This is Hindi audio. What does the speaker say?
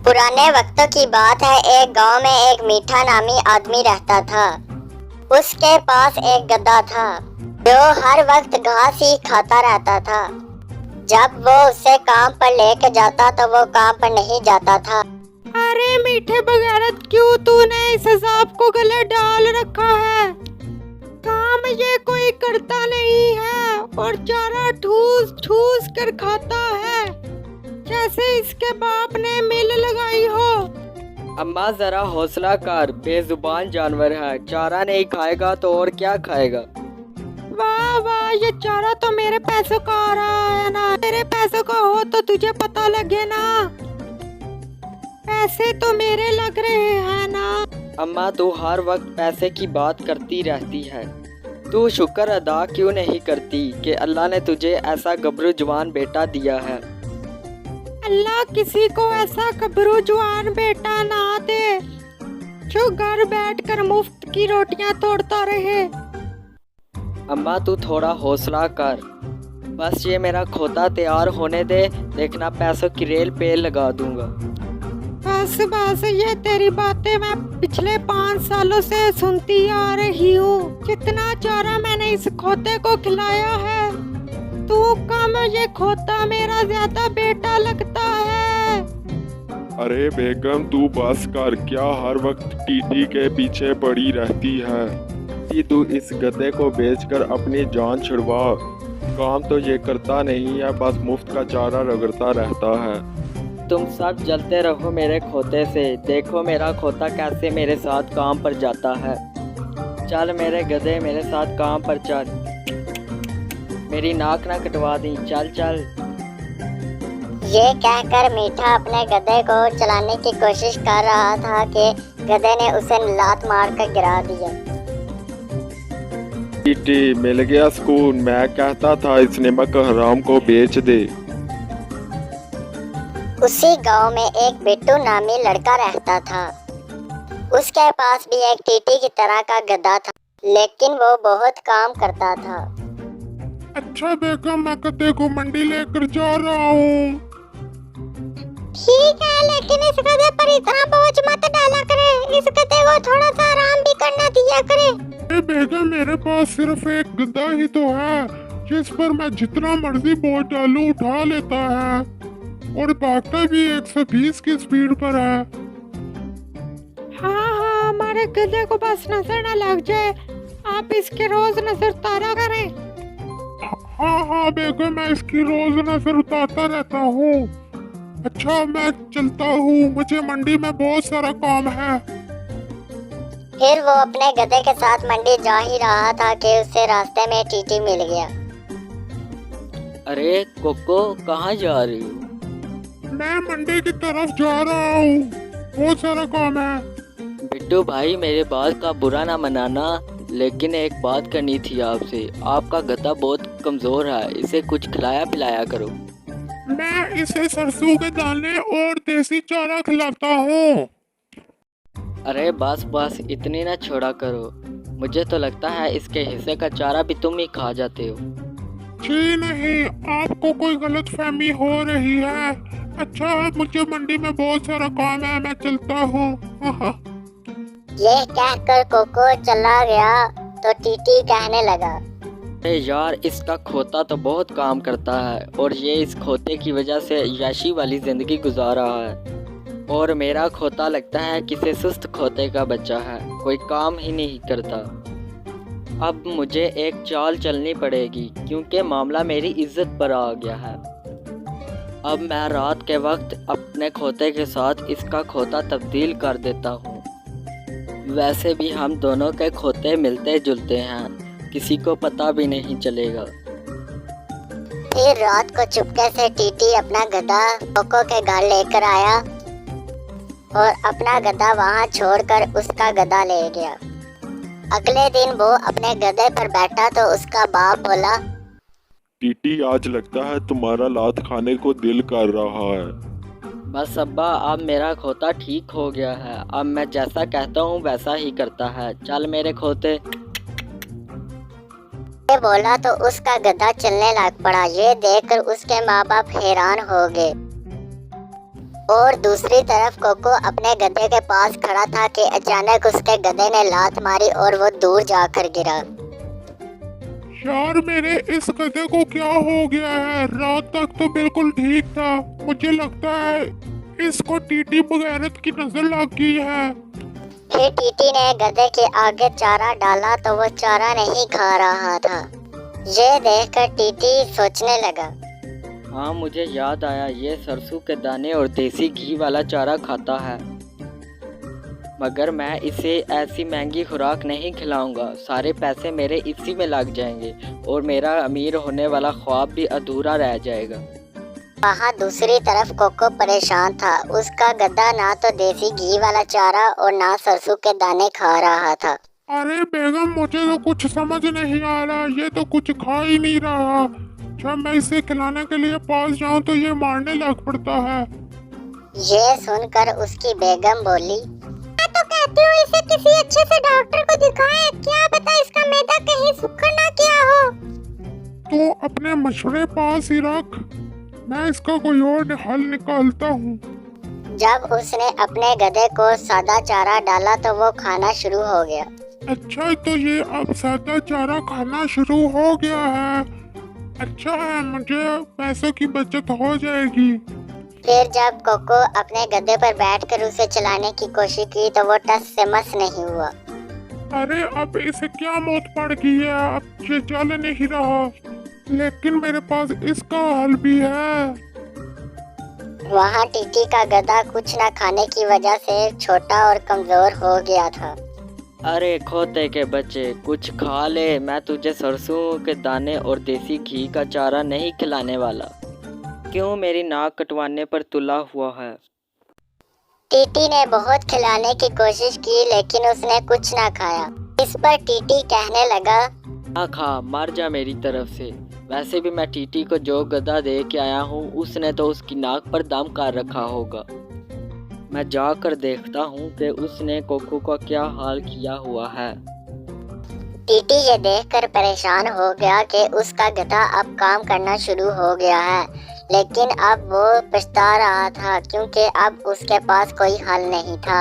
पुराने वक्तों की बात है। एक गांव में एक मीठा नामी आदमी रहता था। उसके पास एक गधा था जो हर वक्त घास ही खाता रहता था। जब वो उसे काम पर लेके जाता तो वो काम पर नहीं जाता था। अरे मीठे बगैरत, क्यों तूने इस सांप को गले डाल रखा है? काम ये कोई करता नहीं है और चारा ठूस ठूस कर खाता है, जैसे इसके बाप ने मिल लगाई हो। अम्मा जरा हौसला कर, बेजुबान जानवर है, चारा नहीं खाएगा तो और क्या खाएगा। वाह वाह, ये चारा तो मेरे पैसों का आ रहा है ना। मेरे पैसों का हो तो तुझे पता लगे ना। पैसे तो मेरे लग रहे हैं ना। अम्मा तू हर वक्त पैसे की बात करती रहती है। तू शुक्र अदा क्यों नहीं करती कि अल्लाह ने तुझे ऐसा गबरू जवान बेटा दिया है। अल्लाह किसी को ऐसा गबरू जवान बेटा ना दे जो घर बैठकर मुफ्त की रोटियां तोड़ता रहे। अम्मा तू थोड़ा हौसला कर, बस ये मेरा खोता तैयार होने दे, देखना पैसों की रेल पे लगा दूंगा। बस बस, ये तेरी बातें मैं पिछले 5 सालों से सुनती आ रही हूँ। जितना चारा मैंने इस खोते को खिलाया है, तू कम, ये खोता मेरा ज्यादा बेटा लगता है। अरे बेगम तू बस कर, क्या हर वक्त टीटी के पीछे पड़ी रहती है। कि तू इस गधे को बेचकर अपनी जान छुड़वा। काम तो ये करता नहीं है, बस मुफ्त का चारा रगड़ता रहता है। तुम सब जलते रहो मेरे खोते से, देखो मेरा खोता कैसे मेरे साथ काम पर जाता है। चल मेरे गधे, मेरे साथ काम पर चल। मेरी नाक ना कटवा दी, चल चल। ये कहकर मीठा अपने गधे को चलाने की कोशिश कर रहा था कि गधे ने उसे लात मार कर गिरा दिया। टीटी मिल गया सुकून, मैं कहता था इस नमक हराम को बेच दे। उसी गांव में एक बिट्टू नामी लड़का रहता था। उसके पास भी एक टीटी की तरह का गधा था, लेकिन वो बहुत काम करता था। अच्छा बेगम, मैं गधे को मंडी लेकर जा रहा हूँ। ठीक है, लेकिन इस गधे पर इतना बोझ मत डाला करे। इस गधे को थोड़ा सा आराम भी करना दिया करे। बेगम मेरे पास सिर्फ एक गधा ही तो है, जिस पर मैं जितना मर्जी बोझ डालूं उठा लेता है, और भागता भी 120 की स्पीड पर है। हाँ हाँ, हमारे गधे को बस नजर न लग जाए, आप इसके रोज नजर उतारा करें। हाँ हाँ बेगम, मैं इसकी रोज नजर उतारता रहता हूँ। अच्छा मैं चलता हूँ, मुझे मंडी में बहुत सारा काम है। फिर वो अपने गधे के साथ मंडी जा ही रहा था कि उसे रास्ते में टीटी मिल गया। अरे कोको, कहाँ जा रही हो? मैं मंडी की तरफ जा रहा हूँ, बहुत सारा काम है। बिट्टू भाई, मेरे बात का बुरा ना मनाना, लेकिन एक बात करनी थी आपसे। आपका गधा बहुत कमजोर है, इसे कुछ खिलाया पिलाया करो। मैं इसे सरसों के दाने और देसी चारा खिलाता हूँ। अरे बस बस, इतनी ना छोड़ा करो। मुझे तो लगता है इसके हिस्से का चारा भी तुम ही खा जाते हो। जी नहीं, आपको कोई गलत फहमी हो रही है। अच्छा मुझे मंडी में बहुत सारा काम है, मैं चलता हूँ। ये कहकर कोको चला गया तो टीटी कहने लगा, अरे यार, इसका खोता तो बहुत काम करता है और ये इस खोते की वजह से याशी वाली जिंदगी गुजार रहा है, और मेरा खोता लगता है किसी सुस्त खोते का बच्चा है, कोई काम ही नहीं करता। अब मुझे एक चाल चलनी पड़ेगी, क्योंकि मामला मेरी इज्जत पर आ गया है। अब मैं रात के वक्त अपने खोते के साथ इसका खोता तब्दील कर देता हूँ। वैसे भी हम दोनों के खोते मिलते जुलते हैं, किसी को पता भी नहीं चलेगा। फिर रात को चुपके से टीटी अपना गधा कोको के घर लेकर आया और अपना गधा वहाँ छोड़कर उसका गधा ले गया। अगले दिन वो अपने गधे पर बैठा तो उसका बाप बोला, टीटी आज लगता है तुम्हारा लात खाने को दिल कर रहा है। बस अब्बा, अब मेरा खोता ठीक हो गया है, अब मैं जैसा कहता हूँ वैसा ही करता है। चल मेरे खोते। ये बोला तो उसका गधा चलने लग पड़ा। ये देखकर उसके माँ बाप हैरान हो गए और दूसरी तरफ कोको अपने गधे के पास खड़ा था कि अचानक उसके गधे ने लात मारी और वो दूर जाकर गिरा। यार मेरे इस गधे को क्या हो गया है? रात तक तो बिल्कुल ठीक था। मुझे लगता है इसको टीटी बगैरत की नजर लग गई है। फिर टीटी ने गधे के आगे चारा डाला तो वो चारा नहीं खा रहा था। ये देखकर टीटी सोचने लगा। हाँ, मुझे याद आया, ये सरसों के दाने और देसी घी वाला चारा खाता है। मगर मैं इसे ऐसी महंगी खुराक नहीं खिलाऊंगा। सारे पैसे मेरे इसी में लग जाएंगे और मेरा अमीर होने वाला ख्वाब भी अधूरा रह जाएगा। वहाँ दूसरी तरफ कोको परेशान था। उसका गधा ना तो देसी घी वाला चारा और ना सरसों के दाने खा रहा था। अरे बेगम, मुझे तो कुछ समझ नहीं आ रहा। ये तो कुछ खा ही नहीं रहा। जब मैं इसे खिलाने के लिए पास जाऊं तो ये मारने लग पड़ता है। ये सुनकर उसकी बेगम बोली, मैं तो कहती हूँ इसे किसी अच्छे से डॉक्टर को दिखाएं। क्या पता इसका मैदा कहीं सूखा ना किया हो। तो अपने मशवरे पास ही रख, मैं इसका कोई और हल निकालता हूँ। जब उसने अपने गधे को सादा चारा डाला तो वो खाना शुरू हो गया। अच्छा, तो ये अब सादा चारा खाना शुरू हो गया है। अच्छा है, मुझे पैसों की बचत हो जाएगी। फिर जब कोको अपने गधे पर बैठकर उसे चलाने की कोशिश की तो वो टस से मस नहीं हुआ। अरे अब इसे क्या मौत पड़ गई है? अब ये चल नहीं रहा, लेकिन मेरे पास इसका हल भी है। वहाँ टीटी का गधा कुछ न खाने की वजह से छोटा और कमजोर हो गया था। अरे खोते के बच्चे, कुछ खा ले। मैं तुझे सरसों के दाने और देसी घी का चारा नहीं खिलाने वाला। क्यों मेरी नाक कटवाने पर तुला हुआ है? टीटी ने बहुत खिलाने की कोशिश की लेकिन उसने कुछ ना खाया। इस पर टीटी कहने लगा, ना खा, मर जा मेरी तरफ से। वैसे भी मैं टीटी को जो गधा दे के आया हूँ उसने तो उसकी नाक पर दम कर रखा होगा। मैं जाकर देखता हूँ कि उसने कोको का क्या हाल किया हुआ है। टीटी ये देखकर परेशान हो गया कि उसका गधा अब काम करना शुरू हो गया है, लेकिन अब वो पछता रहा था क्योंकि अब उसके पास कोई हल नहीं था।